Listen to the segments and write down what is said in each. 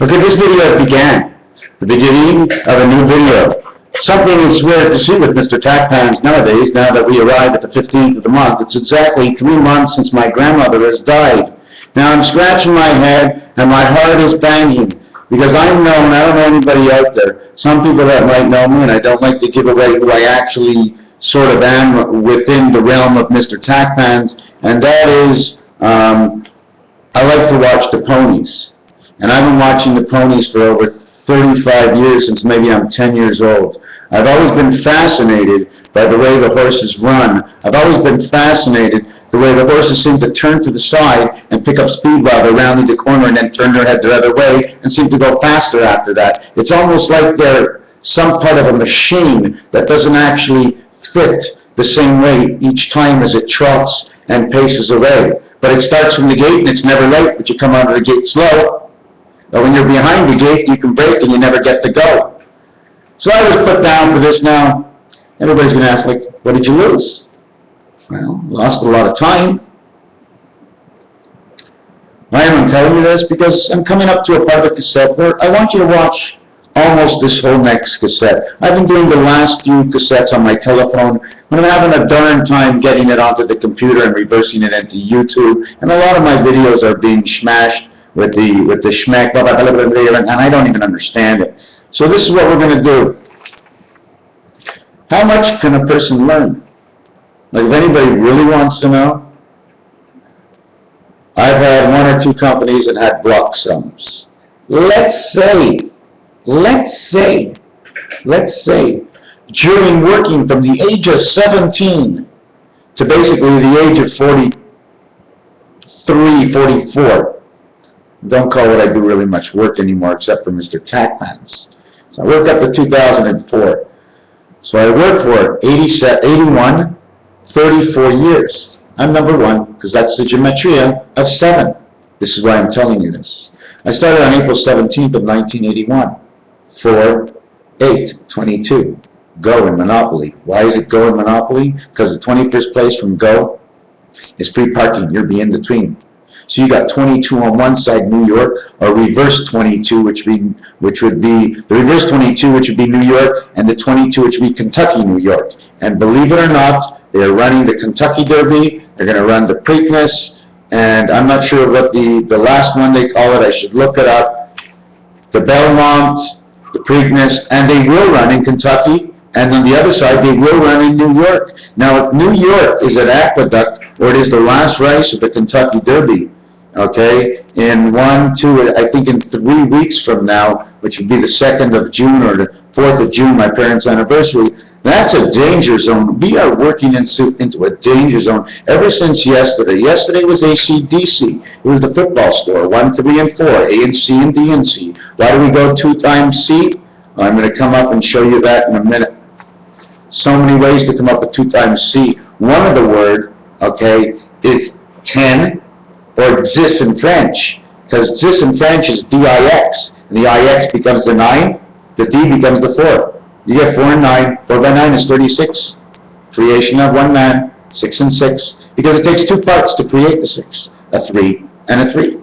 Okay, this video began. The beginning of a new video. Something is weird to see with Mr. Tackpans nowadays, now that we arrive at the 15th of the month. It's exactly 3 months since my grandmother has died. Now I'm scratching my head and my heart is banging because I'm known, I don't know anybody out there, some people that might know me, and I don't like to give away who I actually sort of am within the realm of Mr. Tackpans, and that is, I like to watch the ponies. And I've been watching the ponies for over 35 years, since maybe I'm 10 years old. I've always been fascinated by the way the horses run. I've always been fascinated the way the horses seem to turn to the side and pick up speed while they're rounding the corner and then turn their head the other way and seem to go faster after that. It's almost like they're some part of a machine that doesn't actually fit the same way each time as it trots and paces away. But it starts from the gate and it's never late, but you come out of the gate slow. But when you're behind the gate, you can brake and you never get to go. So I was put down for this now. Everybody's going to ask, like, what did you lose? Well, lost a lot of time. Why am I telling you this? Because I'm coming up to a part of the cassette where I want you to watch almost this whole next cassette. I've been doing the last few cassettes on my telephone, but I'm having a darn time getting it onto the computer and reversing it into YouTube. And a lot of my videos are being smashed with the schmack, blah, blah, blah, blah, blah, and I don't even understand it. So this is what we're going to do. How much can a person learn? Like, if anybody really wants to know, I've had 1 or 2 companies that had block sums. Let's say, during working from the age of 17 to basically the age of 43, 44, don't call what I do really much work anymore except for Mr. Tackpans. So I worked up to 2004. So I worked for 81, 34 years. I'm number 1 because that's the gematria of 7. This is why I'm telling you this. I started on April 17th of 1981. 4, 8, 22. Go in Monopoly. Why is it go in Monopoly? Because the 21st place from go is free parking. You're in between. So you got 22 on one side, New York, or reverse 22, which would be the reverse 22, which would be New York, and the 22, which would be Kentucky, New York. And believe it or not, they are running the Kentucky Derby. They're going to run the Preakness, and I'm not sure what the last one they call it. I should look it up. The Belmont, the Preakness, and they will run in Kentucky. And on the other side, they will run in New York. Now, if New York is at Aqueduct, or it is the last race of the Kentucky Derby, okay, in 1, 2, I think in 3 weeks from now, which would be the 2nd of June or the 4th of June, my parents' anniversary, that's a danger zone. We are working into a danger zone ever since yesterday. Yesterday was AC/DC. It was the football score, 1, 3, and 4, A and C and D and C. Why do we go 2 times C? Well, I'm going to come up and show you that in a minute. So many ways to come up with 2 times C. One of the word, okay, is 10, or dis in French, because dis in French is DIX, and the IX becomes the 9, the D becomes the 4. You get 4 and 9, 4 by 9 is 36. Creation of 1 man, 6 and 6, because it takes 2 parts to create the 6, a 3 and a 3.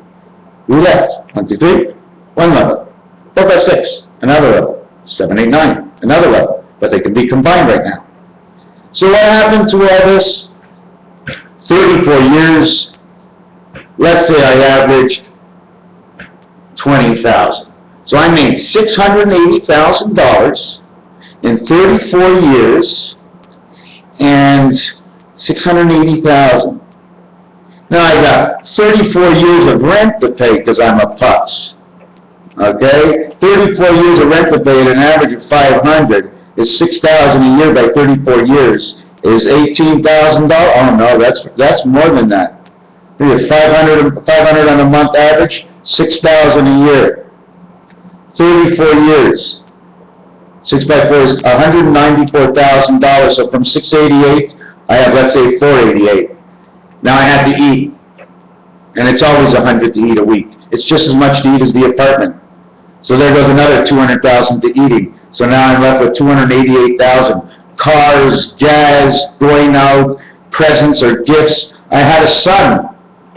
Roulette, 1, 2, 3, 1 level, 4 by 6, another level, 7, 8, 9, another level, but they can be combined right now. So what happened to all this? 34 years, let's say I averaged 20,000. So I made $680,000 in 34 years, and 680,000. Now I got 34 years of rent to pay because I'm a putz. Okay, 34 years of rent to pay at an average of 500 is 6,000 a year by 34 years is $18,000. Oh no, that's more than that. 500 on a month average, 6,000 a year. 34 years. 6 by 4 is $194,000. So from 688, I have, let's say, 488. Now I have to eat, and it's always 100 to eat a week. It's just as much to eat as the apartment. So there goes another 200,000 to eating. So now I'm left with 288,000. Cars, gas, going out, presents or gifts. I had a son,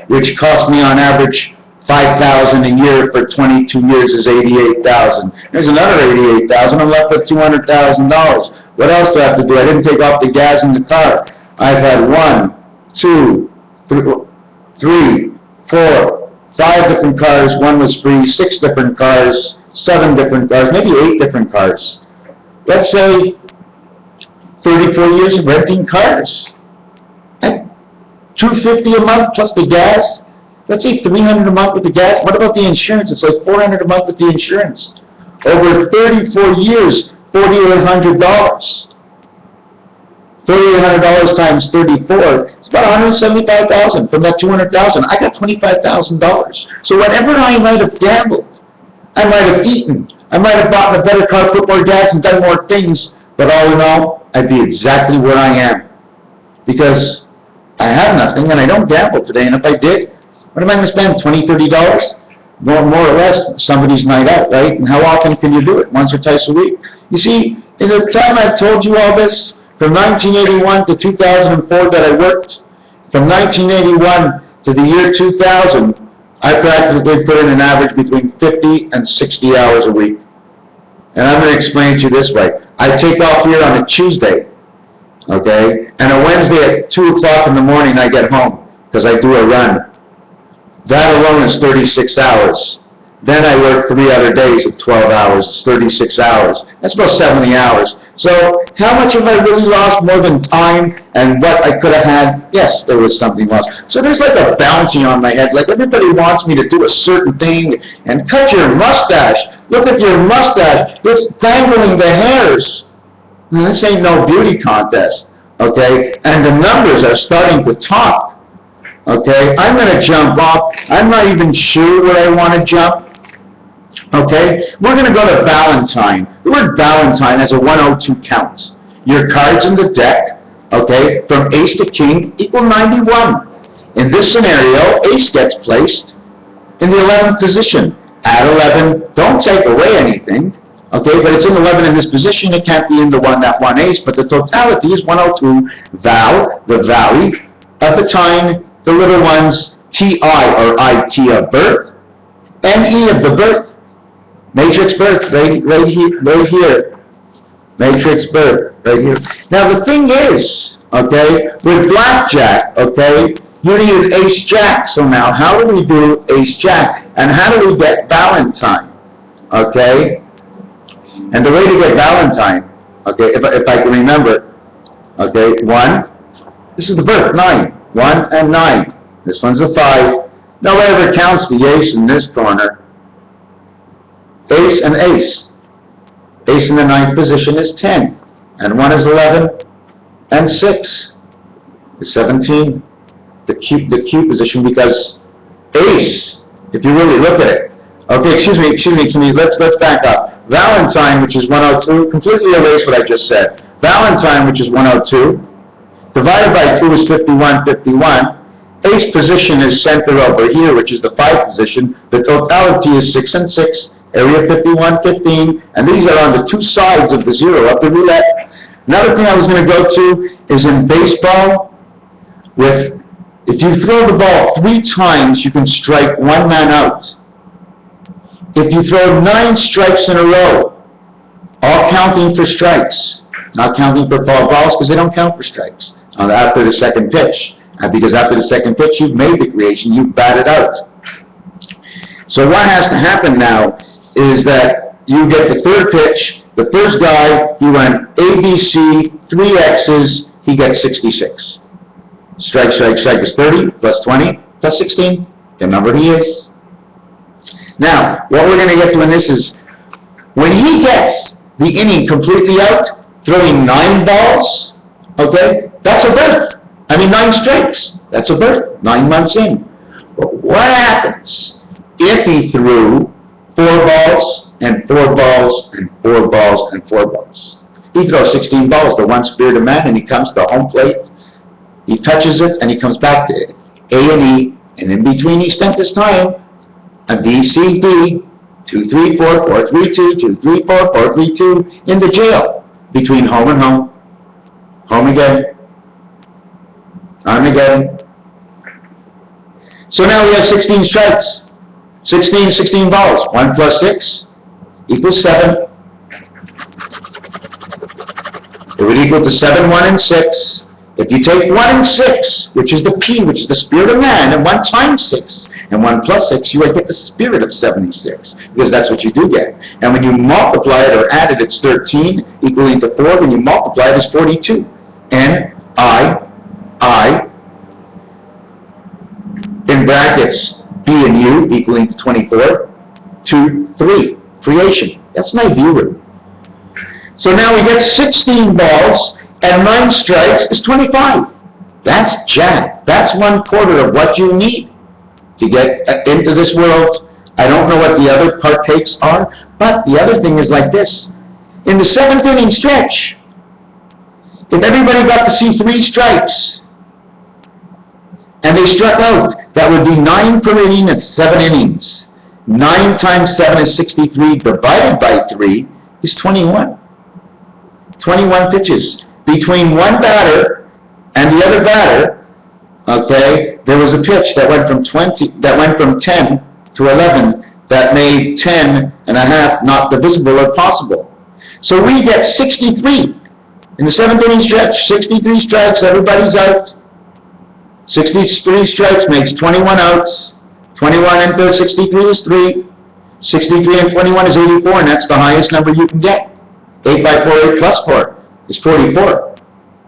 which cost me on average $5,000 a year for 22 years is $88,000. There's another $88,000. I'm left with $200,000. What else do I have to do? I didn't take off the gas in the car. I've had 1, 2, 3, 4, 5 different cars. 1 was free. 6 different cars. 7 different cars. Maybe 8 different cars. Let's say 34 years of renting cars. $250 a month plus the gas. Let's say $300 a month with the gas. What about the insurance? It's like $400 a month with the insurance. Over 34 years, $4,800. $4,800 times 34, it's about $175,000 from that $200,000. I got $25,000. So whatever I might have gambled, I might have eaten, I might have bought a better car, put more gas, and done more things, but all in all, I'd be exactly where I am. Because I have nothing, and I don't gamble today, and if I did, what am I going to spend, $20, $30? More or less, somebody's night out, right? And how often can you do it? Once or twice a week? You see, in the time I've told you all this, from 1981 to 2004 that I worked, from 1981 to the year 2000, I practically put in an average between 50 and 60 hours a week. And I'm going to explain it to you this way. I take off here on a Tuesday, okay? And a Wednesday at 2 o'clock in the morning I get home because I do a run. That alone is 36 hours. Then I work 3 other days of 12 hours, 36 hours. That's about 70 hours. So how much have I really lost more than time and what I could have had? Yes, there was something lost. So there's like a bounty on my head. Like everybody wants me to do a certain thing and cut your mustache. Look at your mustache. It's dangling the hairs. And this ain't no beauty contest. Okay? And the numbers are starting to talk. Okay? I'm going to jump off. I'm not even sure where I want to jump. Okay? We're going to go to Valentine. The word Valentine has a 102 count. Your cards in the deck, okay, from ace to king equal 91. In this scenario, ace gets placed in the 11th position. At 11, don't take away anything, okay, but it's in 11 in this position. It can't be in the one that won ace, but the totality is 102. Val, the valley of the time, the little ones, T-I or I-T of birth, N-E of the birth, matrix birth, right here. Matrix birth, right here. Now the thing is, okay, with blackjack, okay, you need ace-jack. So now, how do we do ace-jack? And how do we get Valentine? Okay? And the way to get Valentine, okay, if I can remember, okay, 1, this is the birth, 9. 1 and 9. This one's a 5. Now whatever counts the ace in this corner, ace and ace. Ace in the 9th position is 10. And 1 is 11. And 6 is 17. The Q position, because ace, if you really look at it. Okay, excuse me, let's back up. Valentine, which is 102, completely erase what I just said. Valentine, which is 102, divided by 2 is 51. Ace position is center over here, which is the 5th position. The totality is 6 and 6. Area 51, 15, and these are on the 2 sides of the 0 of the roulette. Another thing I was going to go to is in baseball, if you throw the ball 3 times, you can strike 1 man out. If you throw 9 strikes in a row, all counting for strikes, not counting for foul balls because they don't count for strikes, after the second pitch. Because after the second pitch, you've made the creation, you've batted out. So what has to happen now is that you get the 3rd pitch. The first guy, he went A, B, C, 3 X's, he gets 66. Strike is 30, plus 20, plus 16, the number he is. Now, what we're going to get to in this is, when he gets the inning completely out, throwing 9 balls, okay, that's a birth. 9 strikes, that's a birth, 9 months in. But what happens if he threw 4 balls, and 4 balls, and 4 balls, and 4 balls? He throws 16 balls, the one spirited man, and he comes to home plate. He touches it, and he comes back to it. A and E, and in between he spent his time on B, C, D, 2, 3, 4, 4, 3, 2, 2, 3, 4, 4, 3, 2, in the jail, between home and home. Home again. Armageddon. So now he has 16 strikes. 16 balls. 1 plus 6 equals 7. It would equal to 7, 1, and 6. If you take 1 and 6, which is the P, which is the spirit of man, and 1 times 6, and 1 plus 6, you would get the spirit of 76, because that's what you do get. And when you multiply it or add it, it's 13, equaling to 4. When you multiply it, it's 42. I, in brackets, B and U, equaling to 24, 2, 3, creation. That's Nibiru. So now we get 16 balls, and 9 strikes is 25. That's jack. That's 1/4 of what you need to get into this world. I don't know what the other partakes are, but the other thing is like this. In the 7th inning stretch, if everybody got to see 3 strikes, and they struck out, that would be 9 per inning at 7 innings. 9 times 7 is 63, divided by 3 is 21. 21 pitches. Between one batter and the other batter, okay, there was a pitch that went from 10 to 11 that made 10 and a half not divisible or possible. So we get 63 in the 7th inning stretch. 63 strikes, everybody's out. 63 strikes makes 21 outs. 21 into 63 is 3. 63 and 21 is 84, and that's the highest number you can get. 8 by 4, 8 plus 4 is 44.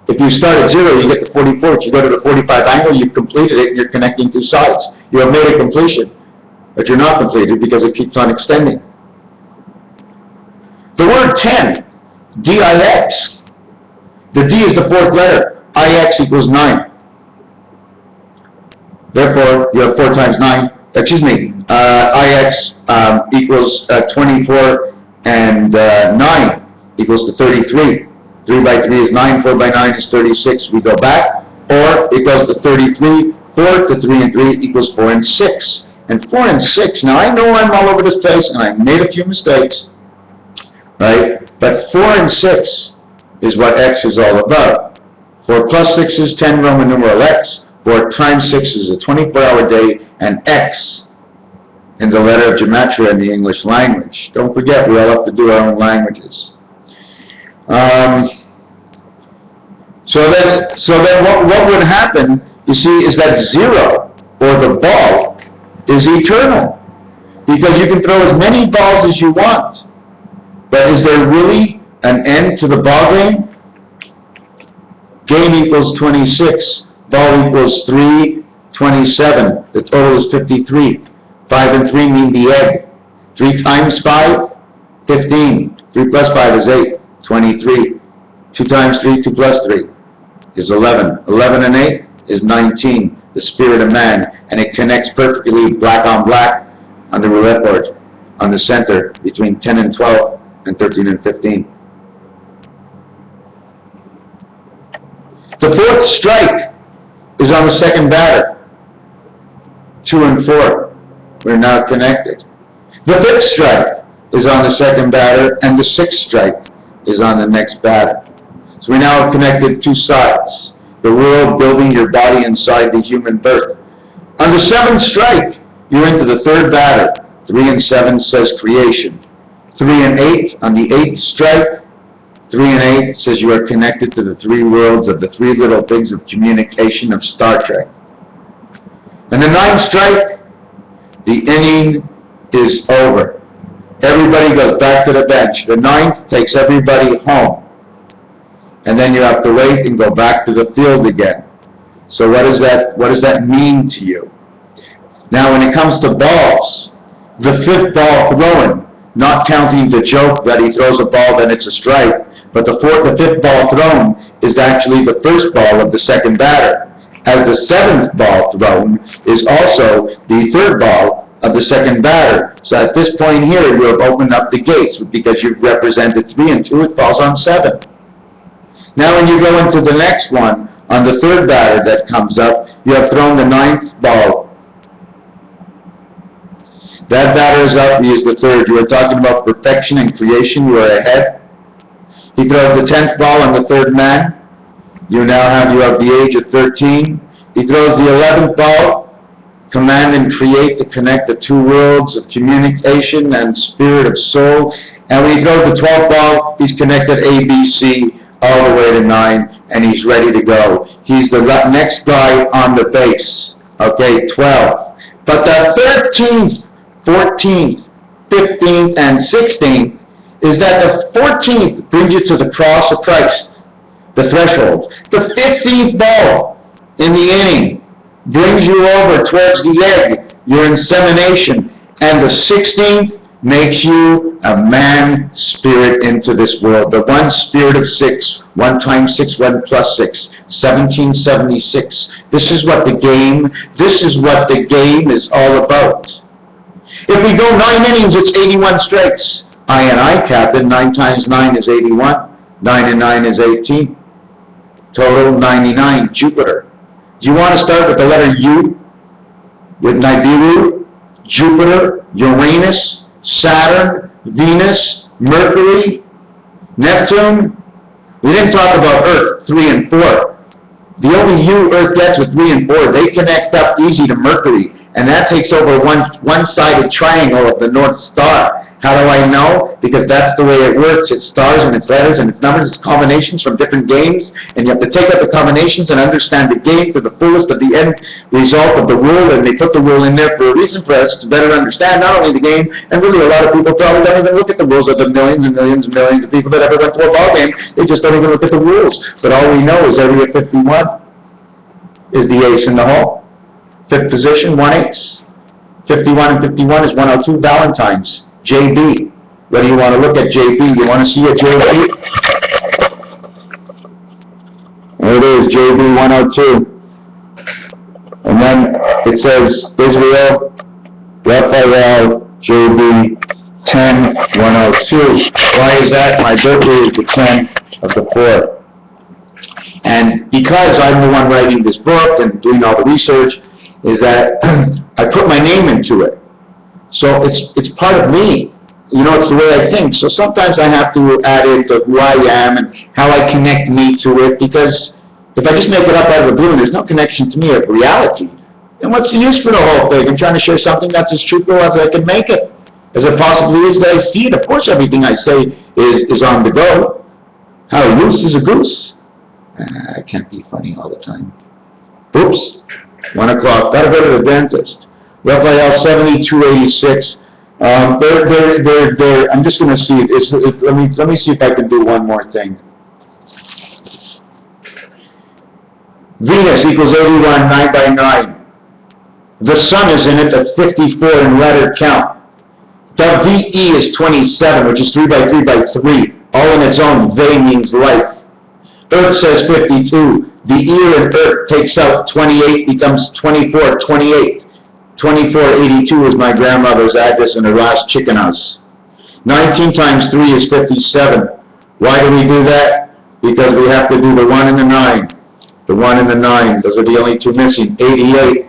If you start at 0, you get to 44. If you go to the 45 angle, you've completed it, and you're connecting 2 sides. You have made a completion, but you're not completed because it keeps on extending. The word 10, D-I-X. The D is the 4th letter. I-X equals 9. Therefore, you have 4 times 9. I-X equals 24, and 9 equals to 33. 3 by 3 is 9, 4 by 9 is 36. We go back, or it goes to 33, 4 to 3 and 3 equals 4 and 6. And 4 and 6, now I know I'm all over this place, and I made a few mistakes, right? But 4 and 6 is what X is all about. 4 plus 6 is 10 Roman numeral X. 4 times 6 is a 24-hour day, and X in the letter of gematria in the English language. Don't forget, we all have to do our own languages. So then what would happen, you see, is that 0, or the ball, is eternal. Because you can throw as many balls as you want. But is there really an end to the ball game? Game equals 26. Ball equals 3, 27. The total is 53. 5 and 3 mean the egg. 3 times 5, 15. 3 plus 5 is 8, 23. 2 times 3, 2 plus 3 is 11. 11 and 8 is 19, the spirit of man. And it connects perfectly black on black on the roulette board, on the center, between 10 and 12 and 13 and 15. The 4th strike is on the 2nd batter. 2 and 4. We're now connected. The 5th strike is on the 2nd batter, and the 6th strike is on the next batter. So we now have connected 2 sides. The world building your body inside the human birth. On the 7th strike, you're into the 3rd batter. 3 and 7 says creation. 3 and 8 on the 8th strike. 3 and 8 says you are connected to the 3 worlds of the 3 little things of communication of Star Trek. And the 9th strike, the inning is over. Everybody goes back to the bench. The 9th takes everybody home. And then you have to wait and go back to the field again. So what does that mean to you? Now when it comes to balls, the 5th ball thrown, not counting the joke that he throws a ball then it's a strike, but the 5th ball thrown is actually the 1st ball of the 2nd batter, as the 7th ball thrown is also the 3rd ball of the 2nd batter. So at this point here, you have opened up the gates, because you've represented 3 and 2, it falls on 7. Now when you go into the next one, on the 3rd batter that comes up, you have thrown the 9th ball. That batter is up, he is the 3rd. You are talking about perfection and creation, you are ahead. He throws the 10th ball on the 3rd man. You have the age of 13. He throws the 11th ball command and create to connect the two worlds of communication and spirit of soul. And when he goes to 12th ball, he's connected A, B, C, all the way to 9, and he's ready to go. He's the next guy on the base. Okay, 12. But the 13th, 14th, 15th, and 16th is that the 14th brings you to the cross of Christ, the threshold. The 15th ball in the inning brings you over towards the egg, your insemination, and the 16th makes you a man spirit into this world. The one spirit of 6, 1 times 6, 1 plus 6, 1776. This is what the game is all about. If we go 9 innings, it's 81 strikes. I captain, 9 times 9 is 81. 9 and 9 is 18. Total 99, Jupiter. Do you want to start with the letter U? With Nibiru, Jupiter, Uranus, Saturn, Venus, Mercury, Neptune? We didn't talk about Earth, 3 and 4. The only U Earth gets with 3 and 4, they connect up easy to Mercury, and that takes over one-sided triangle of the North Star. How do I know? Because that's the way it works. It's stars and it's letters and it's numbers, it's combinations from different games, and you have to take out the combinations and understand the game to the fullest of the end result of the rule, and they put the rule in there for a reason, for us to better understand not only the game, and really a lot of people probably don't even look at the rules of the millions and millions and millions of people that ever went to a ball game. They just don't even look at the rules. But all we know is area 51 is the ace in the hole. 5th position, 1 ace. 51 and 51 is 102 Valentine's. JB. What do you want to look at, JB? You want to see a JB? There it is, JB 102. And then it says Israel, Raphael, JB 10 102. Why is that? My birthday is the 10 of the 4th. And because I'm the one writing this book and doing all the research, is that I put my name into it. So it's part of me. You know, it's the way I think. So sometimes I have to add into who I am and how I connect me to it, because if I just make it up out of the blue and there's no connection to me of reality, then what's the use for the whole thing? I'm trying to share something that's as truthful as I can make it, as it possibly is that I see it. Of course everything I say is on the go. How loose is a goose? I can't be funny all the time. Oops. 1 o'clock. Gotta go to the dentist. Raphael 7286. I'm just going to see. Let me see if I can do one more thing. Venus equals 81, 9 by 9. The sun is in it at 54 in letter count. The VE is 27, which is 3 by 3 by 3. All in its own. Ve means life. Earth says 52. The ear in Earth takes out 28, becomes 24, 28. 2482 is my grandmother's address in the last chicken house. 19 times 3 is 57. Why do we do that? Because we have to do the 1 and the 9. The 1 and the 9, those are the only two missing. 88.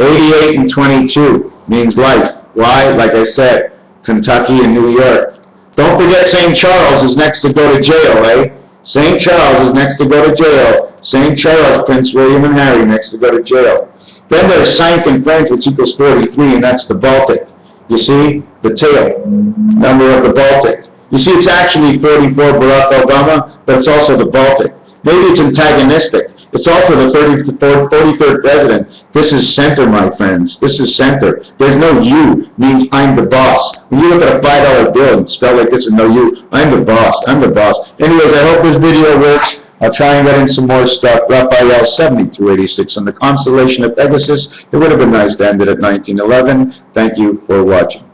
88 and 22 means life. Why? Like I said, Kentucky and New York. Don't forget St. Charles is next to go to jail, eh? St. Charles is next to go to jail. St. Charles, Prince William and Harry next to go to jail. Then there's Cinq in French, which equals 43, and that's the Baltic. You see, the tail number of the Baltic. You see, it's actually 44 Barack Obama, but it's also the Baltic. Maybe it's antagonistic. It's also the 43rd president. This is center, my friends. This is center. There's no U, means I'm the boss. When you look at a $5 bill and spell like this with no U, I'm the boss. I'm the boss. Anyways, I hope this video works. I'll try and get in some more stuff. Raphael 7286 on the constellation of Pegasus. It would have been nice to end it at 1911. Thank you for watching.